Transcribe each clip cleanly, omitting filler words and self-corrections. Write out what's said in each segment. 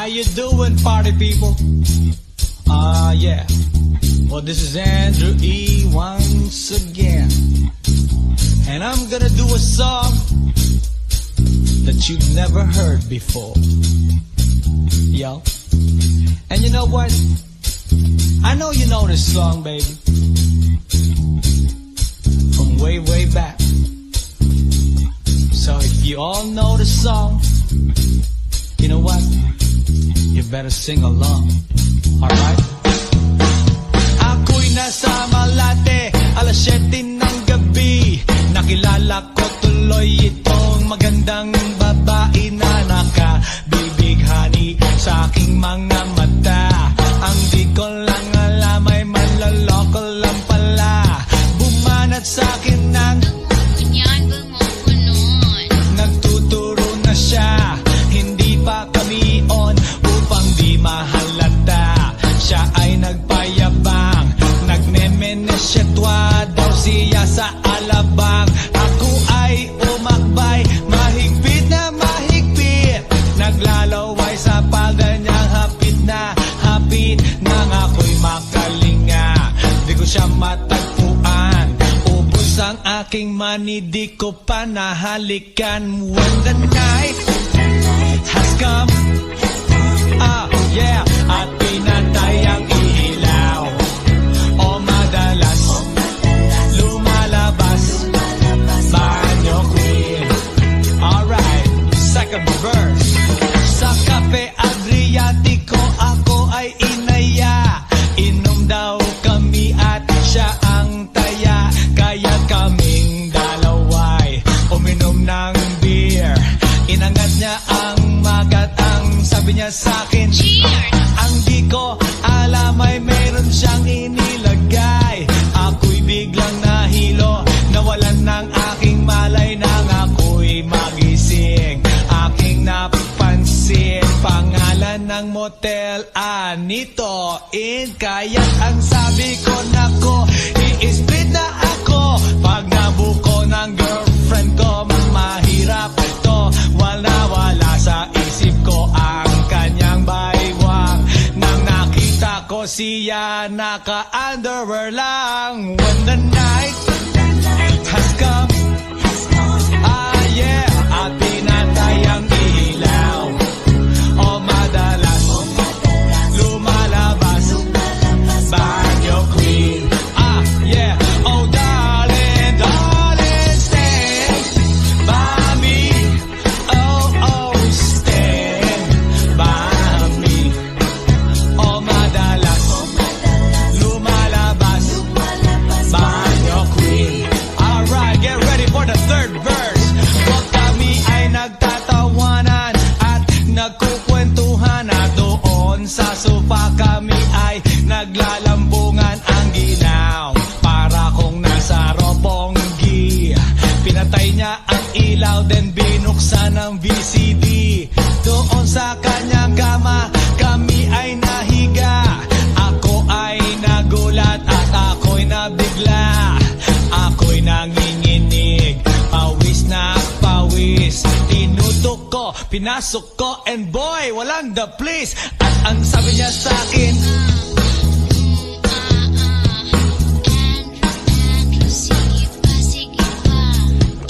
How you doing, party people? Yeah. Well, this is Andrew E. once again. And I'm gonna do a song that you've never heard before. Yo. And you know what? I know you know this song, baby. From way, way back. So if you all know the song, you know what? You better sing along. Alright? Ako'y nasa Malate, alas 7 ng gabi. Nakilala ko tuloy itong magandang babae na nakabibighani sa aking mga mata. Ang di ko lang alam ay manloloko lang pala. Bumanat sa akin ng nagtuturo na siya. Hindi pa kami on upang di mahalata. Siya ay nagpayabang, nagmemenesyetwa daw siya sa alabang. Ako ay umakbay, mahigpit na mahigpit. Naglalaway sa paganyang hapit nang ako'y makalinga. Di ko siya matagpuan, ubos ang aking money, di ko pa nahalikan. When the night has come, yeah, at pinatay ang ilaw, o madalas lumalabas banyo queen. Alright, second verse. Sa Cafe Adriatico ako ay inaya. Inom daw kami at siya ang taya. Kaya kaming dalaway uminom ng beer. Inangat niya ang magat, ang sabi niya sa'kin, ang di ko alam ay meron siyang inilagay. Ako'y biglang nahilo, nawalan ng aking malay nang ako'y magising. Aking napansin, pangalan ng motel, Anito Inn. Kaya't ang sabi ko, nako, i-split na ako. Pag nabuko ng girlfriend ko, mahirap to. Wala sa isip ko ang kanyang baywang. Nang nakita ko siya, naka-underwear lang. When the night has come, yeah, at pinatay ang ilaw, o madalas lumalabas banyo queen. Yeah, oh darling, darling, stand by me. Oh, stand by me. O madalas lumalabas banyo queen. Alright, get ready for the third verse. Huwag kami ay nagtatawanan at nagkukwentuhan, na doon sa sofa kami ay naglalambungan. Ang ginaw para kung nasa Roppongi. Pinatay niya ang ilaw, then binuksan ang VCD. Doon sa kanyang kama kami ay nahiga. Ako ay nagulat at ako'y nabigla. Ako'y nanginginig, pawis na pawis. Tinutok ko, pinasok ko, and boy, walang the place. At ang sabi niya sa akin,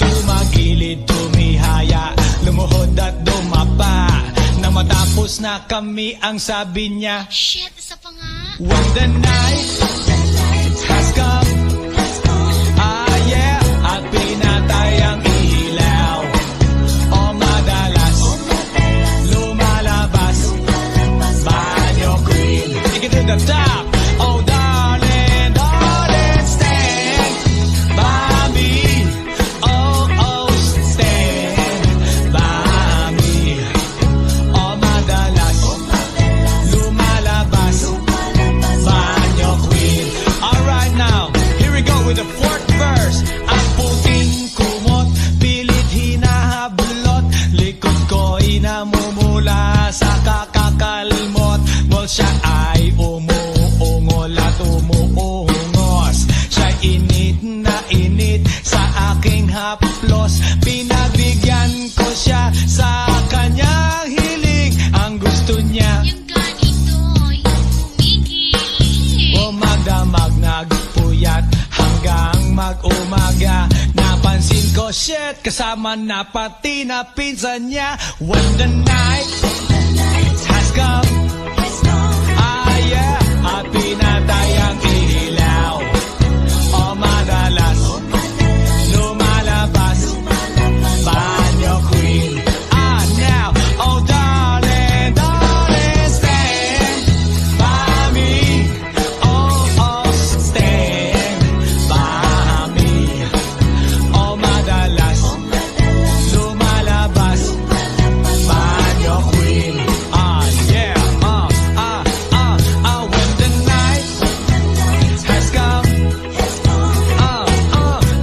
tumagilid, tumihaya, lumuhod at dumapa. Nang matapos na kami, ang sabi niya, Shit, isa pa nga. when the night has come, yeah, at pinatay ang ilaw, o madalas lumalabas banyo queen. Take it to the top. Oh darling, darling, stand by me. Oh, stand by me. O madalas lumalabas banyo queen. Alright, now here we go with the fourth verse. Ang puting kumot, pilit hinahablot, likod ko inamumula sa kakakalmot. Well, siya ay umuungol at umuungos. Siya init na init sa aking haplos. Pinagbigyan ko siya sa kanyang hiling. Ang gusto niya niya. Yung ganito, yung kumikili. Magdamag nagpuyat hanggang mag-umaga. Napansin ko, shit, kasama na pati na pinsan niya. When the night has come, ah yeah, at pinatay ang ilaw. O madalas lumalabas banyo queen. Ah now, oh darling, darling, stand by me. Oh, oh, stand by me. O madalas lumalabas banyo queen. Ah yeah, when the night has come,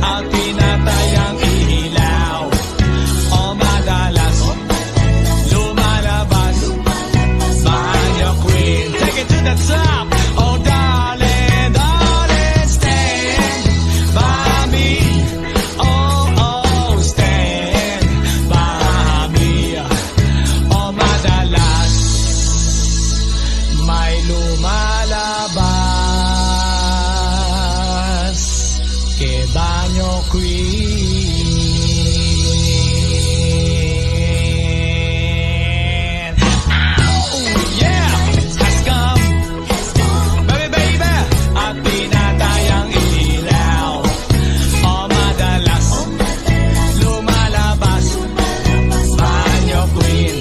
at pinatay ang ilaw. O madalas lumalabas banyo queen. Take it to the top. Oh darling, darling, stand by me. Oh, oh, stand by me. O madalas may lumalabas ke banyo queen. Oh yeah, has come, baby, baby, at pinatay ang ilaw. O madalas lumalabas banyo queen.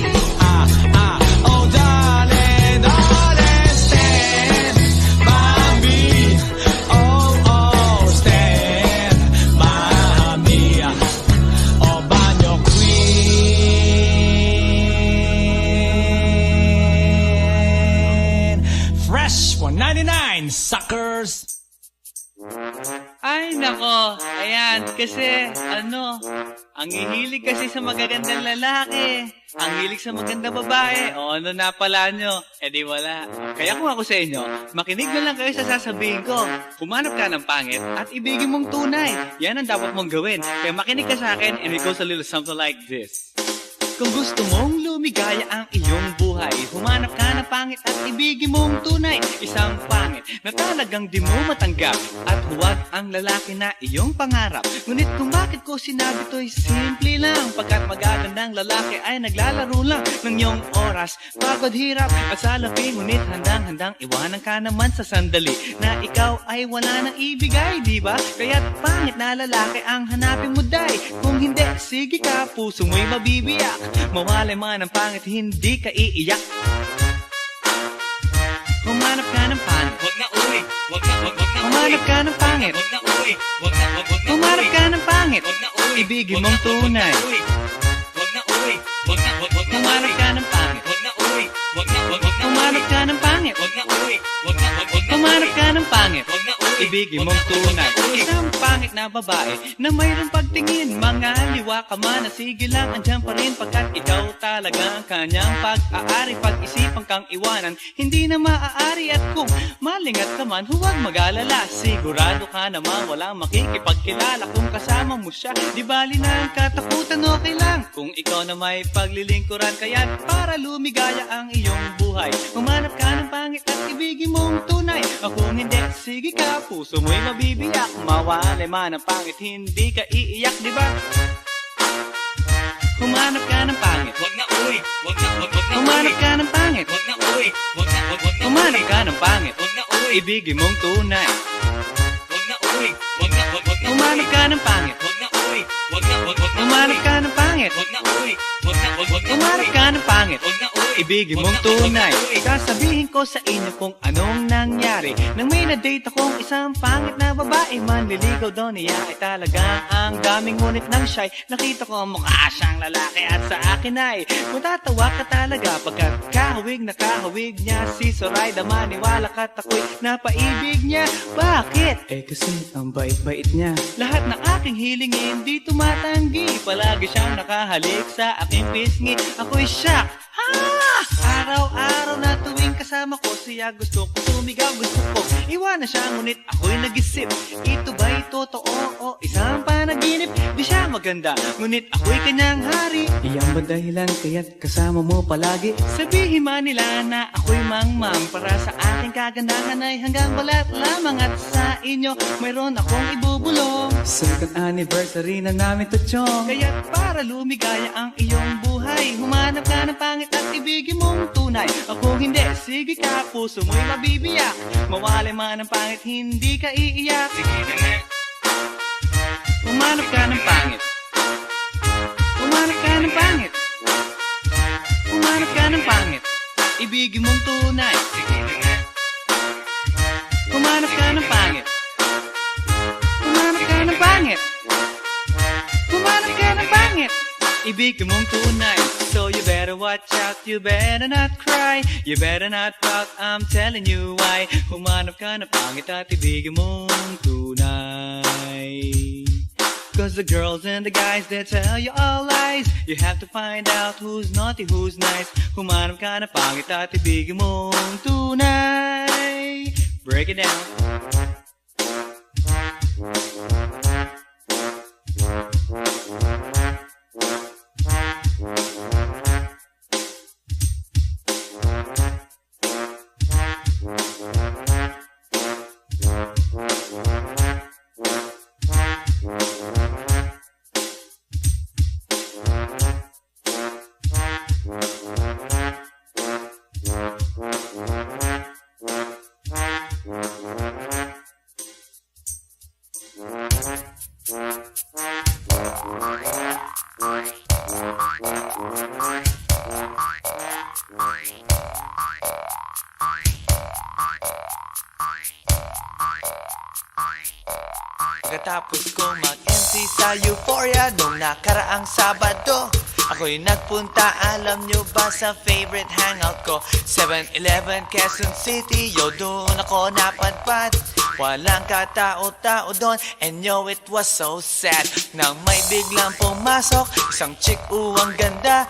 Oh darling, darling, stand by me. Oh, oh, stand by me. Oh banyo queen. Fresh 199, suckers. Ay, nako. Ayan, kasi, ang hihilig kasi sa magagandang lalaki. Ang hilig sa magandang babae. O ano na pala nyo? Eh di wala. Kaya kung ako sa inyo, makinig na lang kayo sa sasabihin ko. Humanap ka ng pangit at ibigin mong tunay. Yan ang dapat mong gawin. Kaya makinig ka sa akin and it goes a little something like this. Kung gusto mong lumigaya ang iyong buhay, humanap ka ng pangit at ibigin mong tunay. Isang pangit na talagang di mo matanggap at huwag ang lalaki na iyong pangarap. Ngunit kung bakit ko sinabi to'y simple lang, pagkat magagandang lalaki ay naglalaro lang ng iyong oras, pagod, hirap at salapi. Ngunit handang-handang iwanan ka naman sa sandali na ikaw ay wala nang ibigay, di ba? Kaya't pangit na lalaki ang hanapin mo, day. Kung hindi, sige ka, puso mo'y mabibiyak. Mawalay man ang pangit, hindi ka iiyak. Humanap ka ng pangit, wag na uwi. Humanap ka ng pangit, wag na uwi. Humanap ka ng pangit, wag na uwi. Ibigin mong tunay. Wag na uwi. Humanap ka ng pangit, wag na uwi. Humanap ka ng pangit, wag na uwi. Humanap ka ng pangit, wag na uwi. Ibigin mong tunay. Isang pangit na babae na mayroong pagtingin, mga liwa ka man, sige lang, andyan pa rin pagkat ikaw talaga ang kanyang pag-aari. Pag-isipan kang iwanan, hindi na maaari. At kung malingat ka man, huwag mag-alala. Sigurado ka naman walang makikipagkilala kung kasama mo siya. Di bali na ang katakutan, okay lang kung ikaw na may paglilingkuran. Kaya para lumigaya ang iyong buhay, humanap ka ng pangit at ibigin mong tunay. O kung hindi, sige ka, puso mo'y mabibiyak. Mawalay man ang pangit, hindi ka iiyak, di ba? Humanap ka ng pangit, wag na uwi. Humanap ka ng pangit, wag na uwi. Humanap ka ng pangit, wag na uwi. Ibigin mong tunay. Wag na uwi. Humanap ka ng pangit, wag na uwi. Humanap ka ng pangit, wag na uwi. Humanap ka ng pangit, wag na uwi. Ibigin mong tunay. Sasabihin ko sa inyo kung anong nangyari nang may na-date akong isang pangit na babae. Manliligaw daw niya ay talagang ang daming, ngunit nang shy, nakita ko mukha siyang lalaki at sa akin ay matatawa ka talaga pagkat kahawig na kahawig niya. Si Sorayda, maniwala ka't ako'y napaibig niya. Bakit? Eh kasi ang bait-bait niya. Lahat ng aking hilingin di tumatanggi. Palagi siyang nakahalik sa aking pisngi. Ako'y shock. Araw-araw na tuwing kasama kasama ko siya, gusto ko sumigaw, gusto ko iwanan siya, ngunit ako'y nag-isip, ito ba'y totoo o isang panaginip? Di siya maganda, ngunit ako'y kanyang hari. Iyan ba dahilan kaya't kasama mo palagi? Sabihin man nila na ako'y mangmang, para sa aking kagandahan ay hanggang balat lamang, at sa inyo mayroon akong ibubulong. Second anniversary na namin to, chong, kaya't para lumigaya ang iyong buhay, humanap ka ng pangit at ibigin mong tunay. Ako hindi, sige ka, puso mo'y mabibiyak, mawalay man ang pangit, hindi ka iiyak. Sige na nga. Humanap ka ng pangit, humanap ka ng pangit, humanap ka ng pangit, ibigin mong tunay. Sige na nga. Humanap ka ng pangit, humanap ka ng pangit, humanap ka ng pangit, ibigin mong tunay. So you better watch out, you better not cry, you better not pout, I'm telling you why. Humanap ka ng pangit at ibigin mong tunay. Cause the girls and the guys, they tell you all lies, you have to find out who's naughty, who's nice. Humanap ka ng pangit at ibigin mong tunay. Break it down. Pagkatapos ko mag-MC sa Euphoria nung nakaraang Sabado, ako'y nagpunta, alam nyo ba, sa favorite hangout ko, 7-Eleven, Quezon City. Yo, doon ako napadpad, walang katao-tao doon, and yo, it was so sad nang may biglang pumasok isang chick, ang ganda.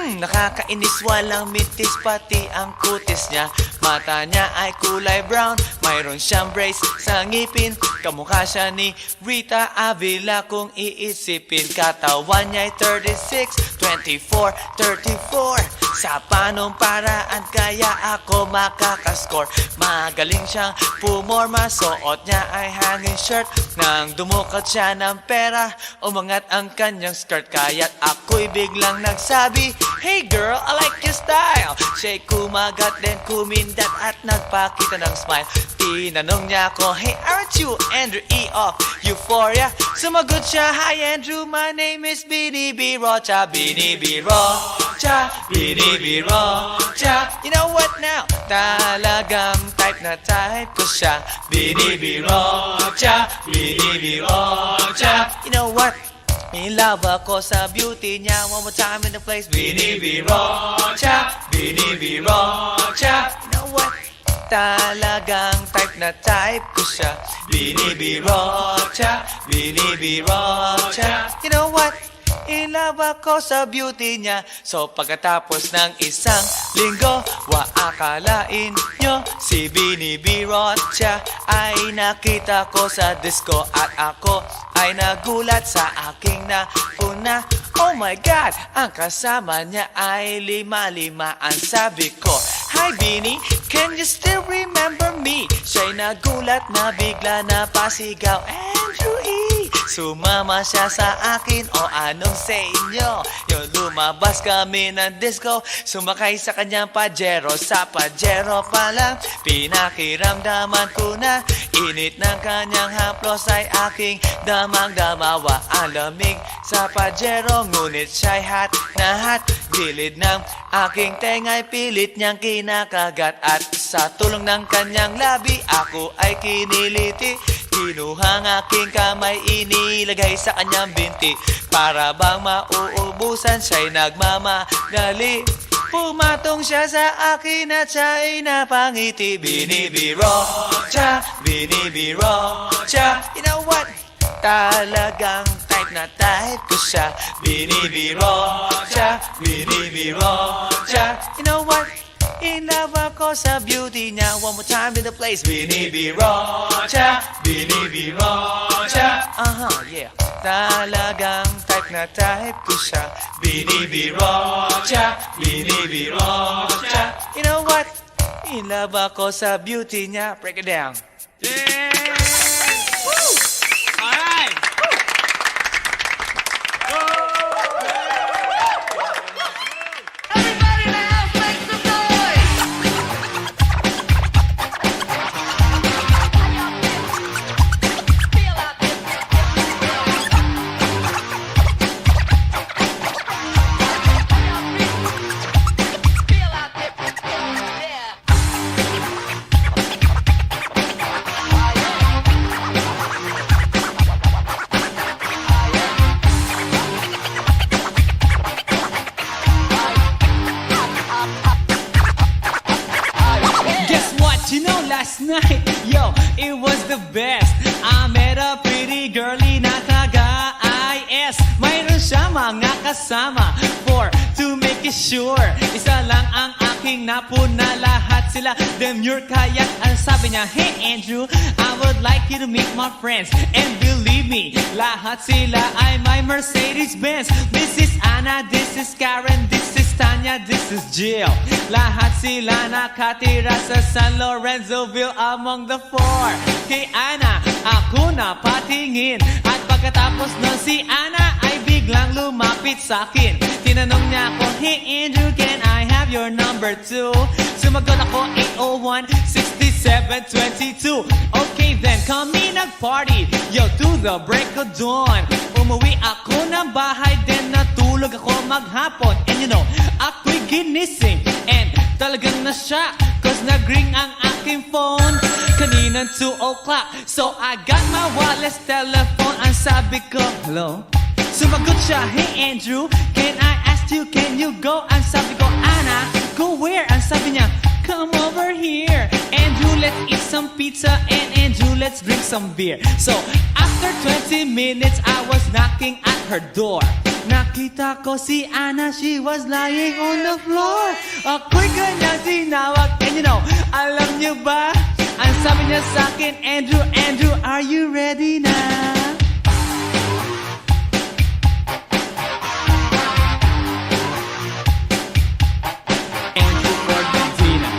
Nakakainis, walang mitis, pati ang kutis niya. Mata niya ay kulay brown, mayroon siyang brace sa ngipin, kamukha siya ni Rita Avila kung iisipin. Katawan niya ay 36, 24, 34. Sa panong paraan kaya ako makakascore? Magaling siyang pumorma, suot niya ay hanging shirt. Nang dumukat siya ng pera, umangat ang kanyang skirt, kaya't ako'y biglang nagsabi, hey girl, I like your style. Siya'y kumagat, then kumindat at nagpakita ng smile. Tinanong niya ako, hey, aren't you Andrew E. of Euphoria? Sumagot siya, hi Andrew, my name is Bini B. Rocha. Bini B. Rocha, Bini B. Rocha. You know what now? Talagang type na type ko siya. Bini B. Rocha, Bini B. Rocha. You know what? In love ako sa beauty niya. One more time in the place. Bini B. Rocha, Bini B. Rocha. You know what? Talagang type na type ko siya. Bini B. Rocha, Bini B. Rocha. You know what? In love ako sa beauty niya. So pagkatapos ng isang linggo, akalain nyo si Bini B. Rocha ay nakita ko sa disco, at ako ay nagulat sa aking napuna. Oh my God, ang kasama niya ay lima-limaan. Sabi ko, hi Bini, can you still remember me? Siya'y nagulat na bigla na pasigaw, Andrew E. Sumama siya sa akin, o anong sa inyo? Yung lumabas kami ng disco, sumakay sa kanyang Pajero. Sa Pajero pa lang, pinakiramdaman ko na init ng kanyang haplos ay aking damang-damawa. Ang lamig sa Pajero, ngunit siya'y hot na hot. Gilid ng aking tenga'y pilit niyang kinakagat, at sa tulong ng kanyang labi, ako ay kiniliti. Kinuha ang aking kamay, inilagay sa kanyang binti. Para bang mauubusan, siya'y nagmamagali. Pumatong siya sa akin at siya'y napangiti. Bini B. Rocha, Bini B. Rocha. You know what? Talagang type na type ko siya. Bini B. Rocha, Bini B. Rocha. You know what? In love ako sa beauty niya. One more time in the place. Binibirocha, binibirocha. Yeah. Talagang type na type ko siya. Binibirocha, binibirocha. You know what? In love ako sa beauty niya. Break it down. Alright! Everybody in the house, make some noise! Feel out Guess what? You know, last night, yo, it was the best. I met a pretty girlie na taga-IS. Mayroon siya mga kasama to make it sure. Isa lang ang aking napuna, lahat sila demure. Kaya ang sabi niya, hey Andrew, I would like you to meet my friends. And believe me, lahat sila ay my Mercedes-Benz. This is Anna, this is Karen, this is Tanya, this is Jill. Lahat sila nakatira sa San Lorenzoville among the four. Kay Anna, ako na patingin. At pagkatapos nun si Anna ay biglang lumapit sa akin. Tinanong niya ako, hey Andrew, can I have your number too? Sumagot ako, 801-6722. Okay then, kami nag-party, yo, to the break of dawn. Umuwi ako ng bahay, then natulog ako maghapon. And you know, ako'y ginising, and talagang na-shock, cause nag-ring ang aking phone kaninang 2 o'clock. So I got my wireless telephone, ang sabi ko, hello? Sumagot siya, hey Andrew, can I ask you, can you go? Ang sabi ko, Anna, go where? Ang sabi niya, come over here. Andrew, let's eat some pizza, and Andrew, let's drink some beer. So after 20 minutes, I was knocking at her door. Nakita ko si Anna, she was lying on the floor. Ako'y kanyang tinawag, and you know, alam niyo ba? Ang sabi niya sa akin, Andrew, Andrew, are you ready na? Andrew Ford Medina.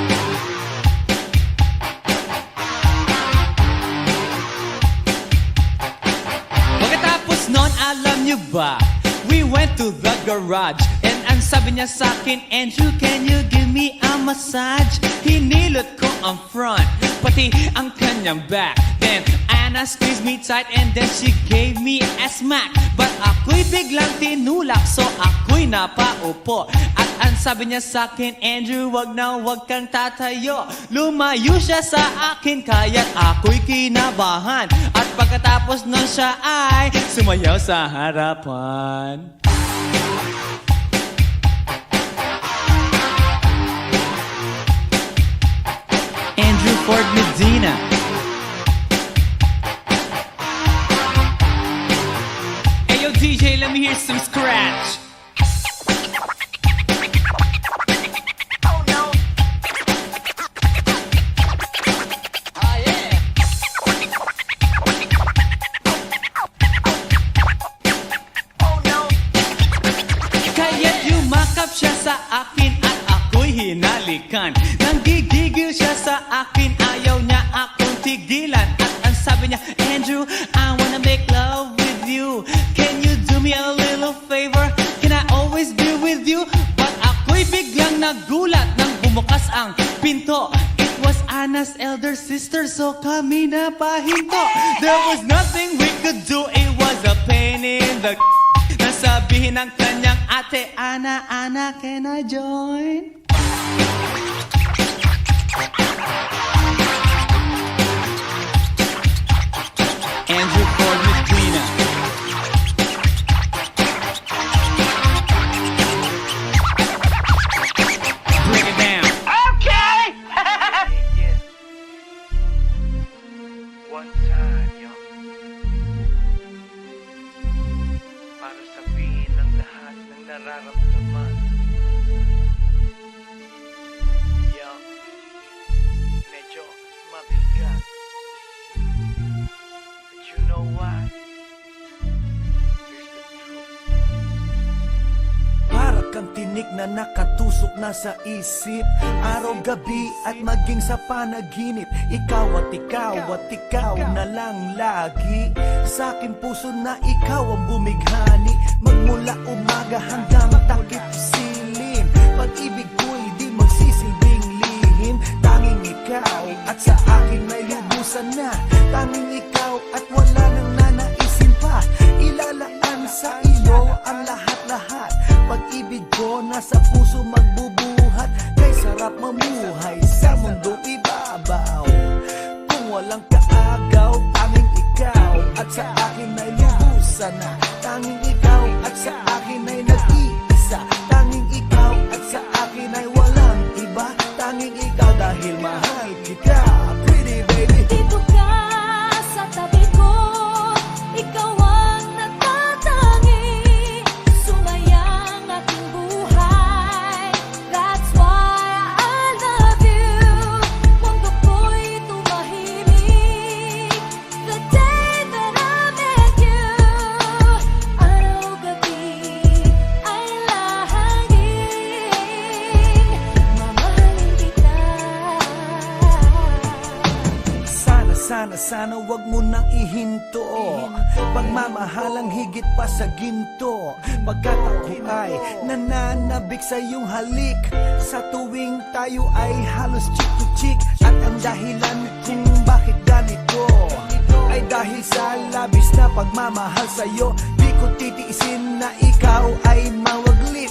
Pagkatapos nun, alam niyo ba? We went to the garage, and ang sabi niya sa akin, Andrew, can you give me a massage? Hinilot ko ang front, pati ang kanyang back. Then Anna squeezed me tight, and then she gave me a smack. But ako'y biglang tinulak, so ako'y napaupo. At ang sabi niya sa akin, Andrew, wag na wag kang tatayo. Lumayo siya sa akin, kaya't ako'y kinabahan. At pagkatapos nun siya ay sumayaw sa harapan. Andrew Ford Medina. Hey yo DJ, let me hear some scratch. Oh no! Oh yeah! Oh no! Kaya't yumakap siya sa akin at ako'y hinalikan. Nanggigigil siya sa akin, ayaw niya akong tigilan. At ang sabi niya, Andrew, I wanna make love with you. Can you do me a little favor? Can I always be with you? But ako'y biglang nagulat nang bumukas ang pinto. It was Anna's elder sister, so kami na pahinto. There was nothing we could do, it was a pain in the nasabihin ng kanyang ate, Anna, Anna, can I join? Andrew Ford Medina. Break it down. Okay! One time, yo. Para sabihin ang lahat ng nararamdaman. na nakatusok na sa isip, araw-gabi at maging sa panaginip. Ikaw at ikaw na lang lagi sa aking puso, na ikaw ang bumighani. Magmula umaga hanggang takip silim, pag-ibig ko'y di magsisilbing lihim. Tanging ikaw at sa akin may lubusan na, tanging ikaw at wala nang nanaisin pa. Ilalaan sa iyo ang lahat-lahat, pag-ibig ko nasa puso magbubuhat. Kay sarap mamuhay sa mundong ibabaw, kung walang kaagaw. Tanging ikaw at sa akin ay lubusan na, tanging ikaw at sa akin ay nag-iisa. Tanging ikaw at sa akin ay walang iba, tanging ikaw dahil mahal kita. Pretty baby, Dito ka sa tabi ko, ikaw ang natatangi, sumayang aking buhay. That's why I love you. Mundo ko'y tumahimik the day that I met you. Araw-gabi ay lahangin, mamahalin kita. Sana wag mo nang ihinto, pagmamahalang higit pa sa ginto. Pagkat ako ay nananabik sa iyong halik, sa tuwing tayo ay halos chick to chick. At ang dahilan kung bakit ganito ay dahil sa labis na pagmamahal sa'yo. Di ko titiisin na ikaw ay mawaglit,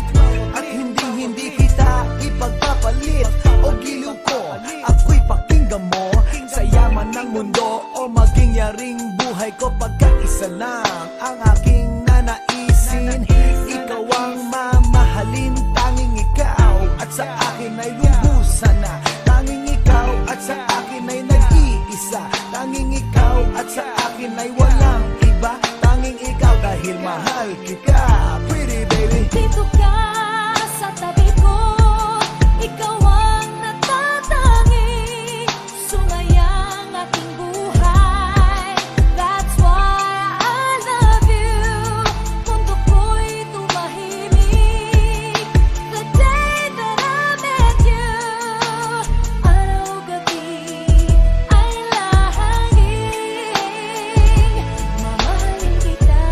at hindi kita ipagpapalit. O giliw ko, ako'y pakinggan mo, sa yaman ng mundo o maging yaring buhay ko. Pagkat isa lang ang aking nanaisin, ikaw ang mamahalin. Tanging ikaw at sa akin ay lubusan na, tanging ikaw at sa akin ay nag-iisa. Tanging ikaw at sa akin ay walang iba, tanging ikaw dahil mahal kita. Pretty baby, Dito ka sa tabi ko, ikaw ang natatangi, sumayang aking buhay. That's why I love you. Mundo ko'y tumahimik the day that I met you. Araw-gabi ay lahangin, mamahalin kita.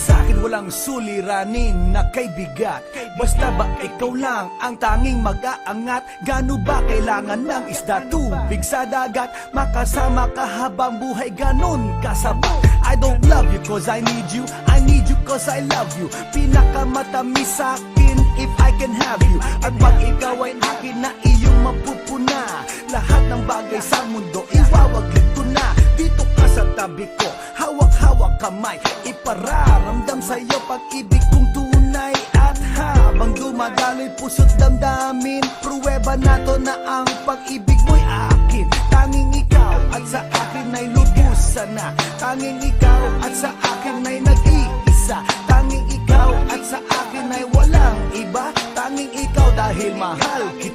sa akin walang suliranin na kay bigat, basta ba ikaw lang ang tanging mag-aangat. Gano ba kailangan ng isda, tubig sa dagat, makasama ka habang buhay, ganon kasabat. I don't love you cause I need you, I need you cause I love you. Pinakamatamis sa akin if I can have you. At pag ikaw ay akin na iyong mapupuna, lahat ng bagay sa mundo iwawaglit ko na. Dito ka sa tabi ko, hawak-hawak kamay, ipararamdam sa'yo pag-ibig kong tunay. At habang dumadaloy puso't damdamin, pruweba na to na ang pag-ibig mo'y akin. Tanging ikaw at sa akin ay lubusan na, tanging ikaw at sa akin ay nag-iisa. Tanging ikaw at sa akin ay walang iba, tanging ikaw dahil mahal kita.